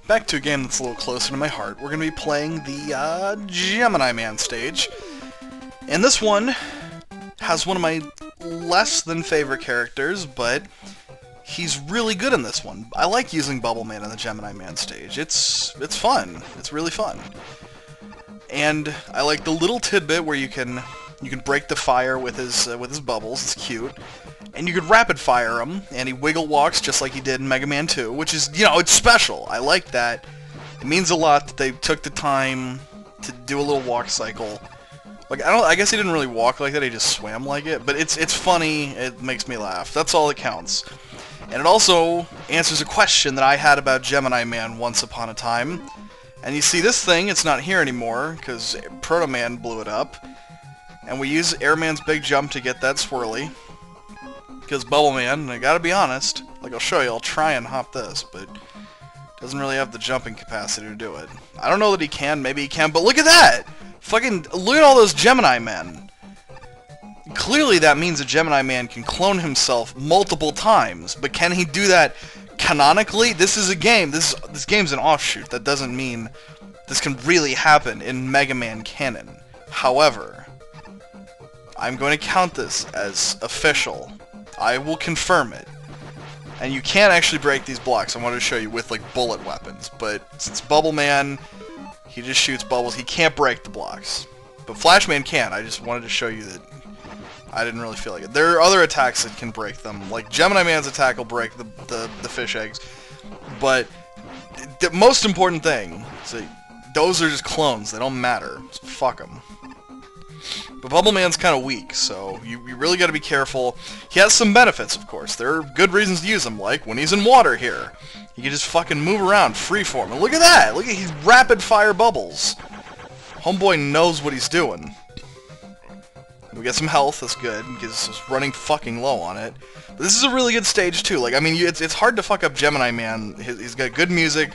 back to a game that's a little closer to my heart. We're going to be playing the Gemini Man stage. And this one has one of my less than favorite characters, but he's really good in this one. I like using Bubble Man in the Gemini Man stage. It's fun. It's really fun. And I like the little tidbit where you can break the fire with his bubbles. It's cute. And you could rapid fire him, and he wiggle walks just like he did in Mega Man 2, which is, it's special. I like that. It means a lot that they took the time to do a little walk cycle. Like, I guess he didn't really walk like that, he just swam like it, but it's funny, it makes me laugh. That's all that counts. And it also answers a question that I had about Gemini Man once upon a time. And you see this thing, it's not here anymore, because Proto Man blew it up. And we use Airman's big jump to get that swirly. Because Bubble Man, I gotta be honest, like I'll show you, I'll try and hop this, but doesn't really have the jumping capacity to do it. I don't know that he can, maybe he can, but look at that! Fucking, look at all those Gemini Men! Clearly that means a Gemini Man can clone himself multiple times, but can he do that canonically? This is a game, this game's an offshoot. That doesn't mean this can really happen in Mega Man canon. However, I'm going to count this as official. I will confirm it. And you can't actually break these blocks. I wanted to show you with, like, bullet weapons. But since Bubble Man, he just shoots bubbles, he can't break the blocks. But Flash Man can. I just wanted to show you that I didn't really feel like it. There are other attacks that can break them. Like, Gemini Man's attack will break the fish eggs. But the most important thing is that those are just clones. They don't matter. So fuck them. But Bubble Man's kind of weak, so you really got to be careful. He has some benefits, of course. There are good reasons to use him, like when he's in water here. He can just fucking move around, freeform. And look at that! Look at he's rapid fire bubbles. Homeboy knows what he's doing. We get some health, that's good, because it's running fucking low on it. But this is a really good stage, too. Like, I mean, it's hard to fuck up Gemini Man. He's got good music,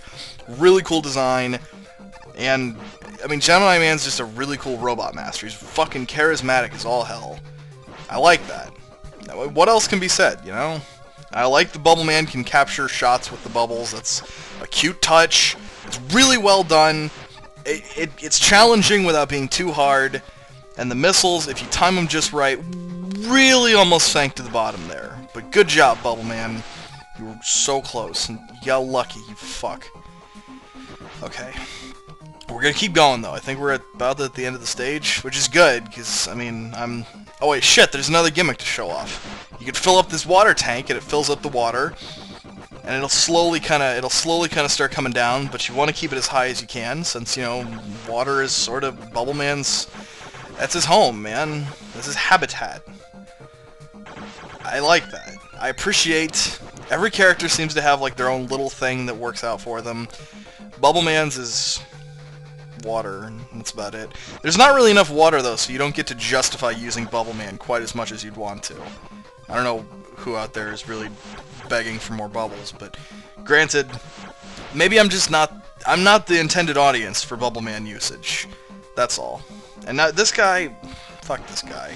really cool design, and I mean, Gemini Man's just a really cool robot master. He's fucking charismatic as all hell. I like that. What else can be said, you know? I like the Bubble Man can capture shots with the bubbles. That's a cute touch. It's really well done. It's challenging without being too hard. And the missiles, if you time them just right, really almost sank to the bottom there. But good job, Bubble Man. You were so close. And you got lucky, you fuck. Okay. We're gonna keep going, though. I think we're about at the end of the stage, which is good, because, I mean, oh wait, shit, there's another gimmick to show off. You can fill up this water tank, and it fills up the water, and it'll slowly kind of start coming down, but you want to keep it as high as you can, since, water is sort of Bubble Man's, that's his home, man. That's his habitat. I like that. I appreciate, every character seems to have, like, their own little thing that works out for them. Bubble Man's is water, and that's about it. There's not really enough water, though, so you don't get to justify using Bubble Man quite as much as you'd want to. I don't know who out there is really begging for more bubbles, but granted, maybe I'm not the intended audience for Bubble Man usage. That's all. And now this guy, fuck this guy.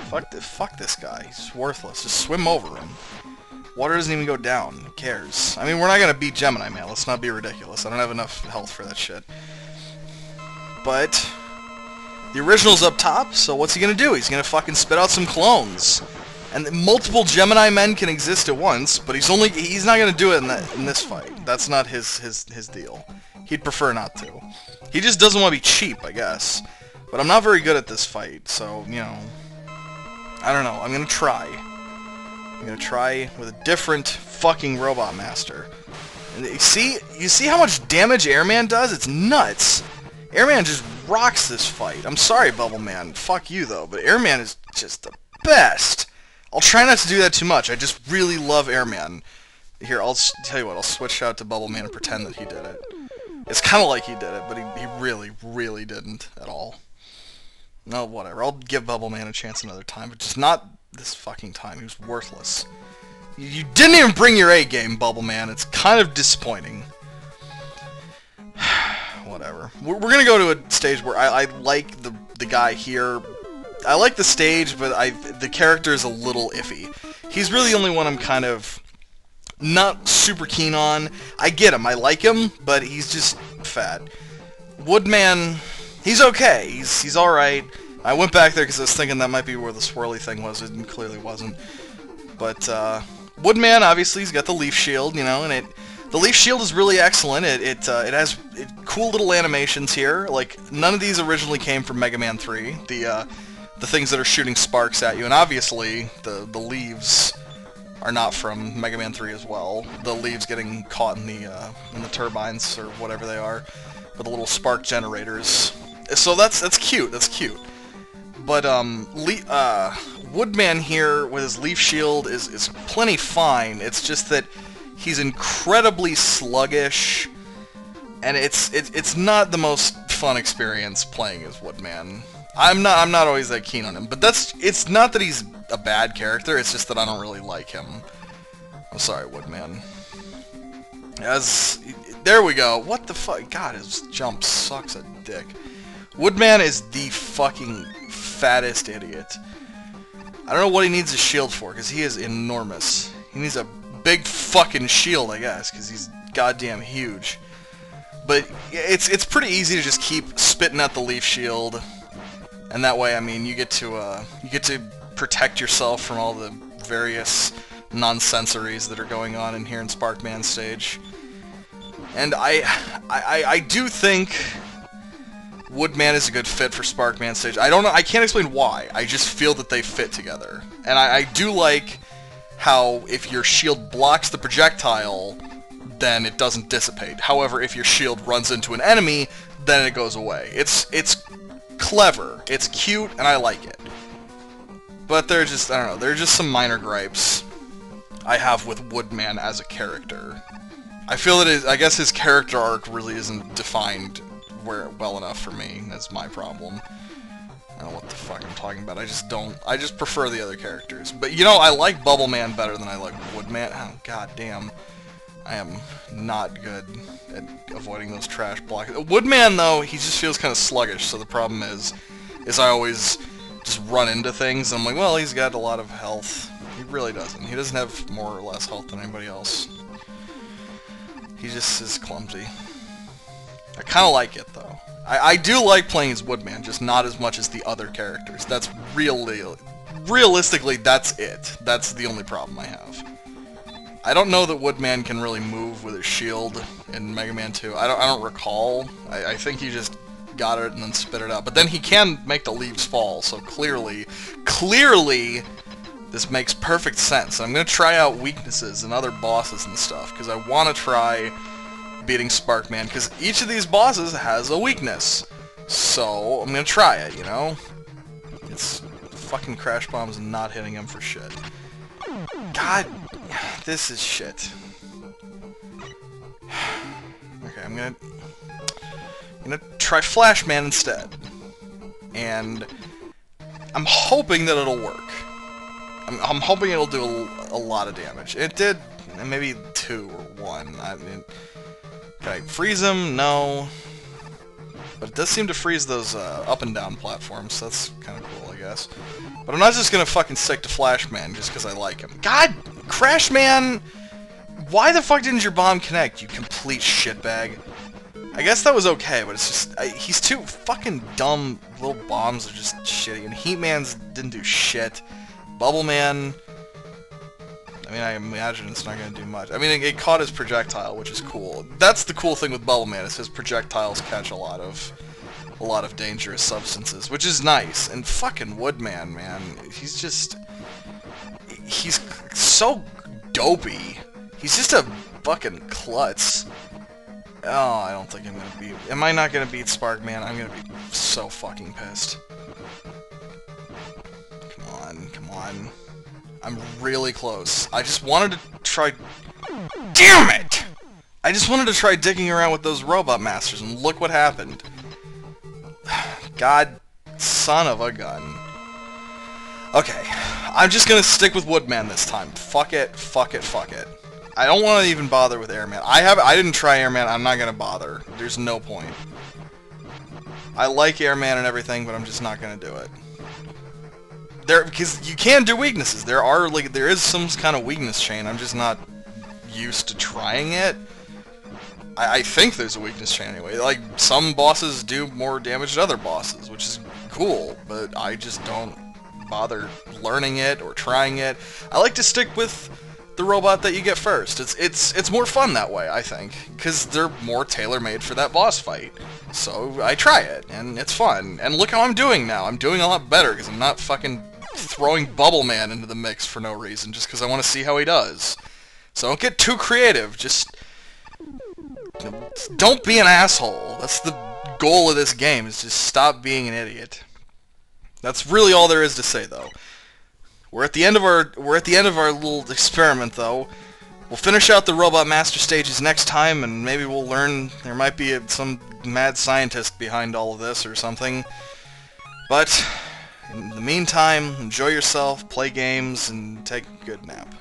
Fuck this guy. He's worthless. Just swim over him. Water doesn't even go down. Who cares? I mean, we're not gonna beat Gemini Man. Let's not be ridiculous. I don't have enough health for that shit. But the original's up top, so what's he gonna do? He's gonna fucking spit out some clones. And multiple Gemini Men can exist at once, but he's not gonna do it in this fight. That's not his deal. He'd prefer not to. He just doesn't want to be cheap, I guess. But I'm not very good at this fight, so, I don't know. I'm gonna try. I'm gonna try with a different fucking robot master. And you see how much damage Airman does? It's nuts. Airman just rocks this fight. I'm sorry, Bubble Man. Fuck you, though, but Airman is just the best. I'll try not to do that too much. I just really love Airman. Here, I'll tell you what. I'll switch out to Bubble Man and pretend that he did it. It's kind of like he did it, but he really, really didn't at all. No, whatever. I'll give Bubble Man a chance another time, but just not this fucking time. He was worthless. You didn't even bring your A game, Bubble Man. It's kind of disappointing. Whatever. We're gonna go to a stage where I like the guy here. I like the stage, but the character is a little iffy. He's really the only one I'm kind of not super keen on. I get him, I like him, but he's just fat. Woodman, he's okay, he's alright. I went back there because I was thinking that might be where the swirly thing was, it clearly wasn't. But, Woodman, obviously, he's got the leaf shield, you know, and the leaf shield is really excellent. It has cool little animations here. Like, none of these originally came from Mega Man 3. The things that are shooting sparks at you, and obviously the leaves are not from Mega Man 3 as well. The leaves getting caught in the turbines or whatever they are, with the little spark generators. So that's cute. That's cute. But Woodman here with his leaf shield is plenty fine. It's just that he's incredibly sluggish, and it's not the most fun experience playing as Woodman. I'm not always that keen on him, but it's not that he's a bad character, it's just that I don't really like him. I'm sorry, Woodman. There we go. What the fuck? God, his jump sucks a dick. Woodman is the fucking fattest idiot. I don't know what he needs a shield for, because he is enormous. He needs a big fucking shield, I guess, because he's goddamn huge. But it's pretty easy to just keep spitting at the leaf shield, and that way, I mean, you get to protect yourself from all the various nonsensories that are going on in here in Sparkman stage. And I do think Woodman is a good fit for Sparkman stage. I don't know, I can't explain why. I just feel that they fit together. And I do like how if your shield blocks the projectile, then it doesn't dissipate. However, if your shield runs into an enemy, then it goes away. It's clever, it's cute, and I like it. But they're just, I don't know, they're just some minor gripes I have with Woodman as a character. I feel that I guess his character arc really isn't defined well enough for me. That's my problem. I don't know what the fuck I'm talking about. I just prefer the other characters. But you know, I like Bubble Man better than I like Woodman. Oh, god damn. I am not good at avoiding those trash blocks. Woodman, though, he just feels kind of sluggish, so the problem is I always just run into things, and I'm like, well, he's got a lot of health. He really doesn't. He doesn't have more or less health than anybody else. He just is clumsy. I kind of like it, though. I do like playing as Woodman, just not as much as the other characters. That's realistically, that's it. That's the only problem I have. I don't know that Woodman can really move with his shield in Mega Man 2. I don't recall. I think he just got it and then spit it out. But then he can make the leaves fall, so clearly, this makes perfect sense. I'm going to try out weaknesses and other bosses and stuff, because I want to try beating Sparkman, because each of these bosses has a weakness. So, I'm going to try it, you know? It's fucking Crash Bomb's not hitting him for shit. God, this is shit. Okay, I'm gonna try Flashman instead. And I'm hoping that it'll work. I'm hoping it'll do a lot of damage. It did maybe 2 or 1. I mean, can I freeze him? No. But it does seem to freeze those up and down platforms, so that's kind of cool, I guess. But I'm not just gonna fucking stick to Flashman just because I like him. God, Crashman! Why the fuck didn't your bomb connect, you complete shitbag? I guess that was okay, but it's just... he's too fucking dumb. Little bombs are just shitty. And Heatman's didn't do shit. Bubble Man... I mean, I imagine it's not going to do much. I mean, it caught his projectile, which is cool. That's the cool thing with Bubble Man, is his projectiles catch a lot of dangerous substances, which is nice. And fucking Woodman, man, he's so dopey. He's just a fucking klutz. Oh, I don't think I'm gonna beat... Am I not gonna beat Sparkman? I'm gonna be so fucking pissed. Come on. I'm really close. I just wanted to try... Damn it! I just wanted to try digging around with those Robot Masters, and look what happened. God, son of a gun. Okay, I'm just gonna stick with Woodman this time. Fuck it. I don't want to even bother with Airman. I didn't try Airman, I'm not gonna bother. There's no point. I like Airman and everything, but I'm just not gonna do it. Because you can do weaknesses. There is some kind of weakness chain. I'm just not used to trying it, I think there's a weakness chain anyway. Like, some bosses do more damage than other bosses, which is cool, but I just don't bother learning it or trying it. I like to stick with the robot that you get first. It's more fun that way, I think, because they're more tailor-made for that boss fight. So I try it, and it's fun. And look how I'm doing now. I'm doing a lot better because I'm not fucking throwing Bubble Man into the mix for no reason, just because I want to see how he does. So don't get too creative. Just don't be an asshole. That's the goal of this game, is just stop being an idiot. That's really all there is to say, though. We're at the end of our little experiment, though. We'll finish out the Robot Master stages next time, and maybe we'll learn there might be some mad scientist behind all of this or something. But in the meantime, enjoy yourself, play games, and take a good nap.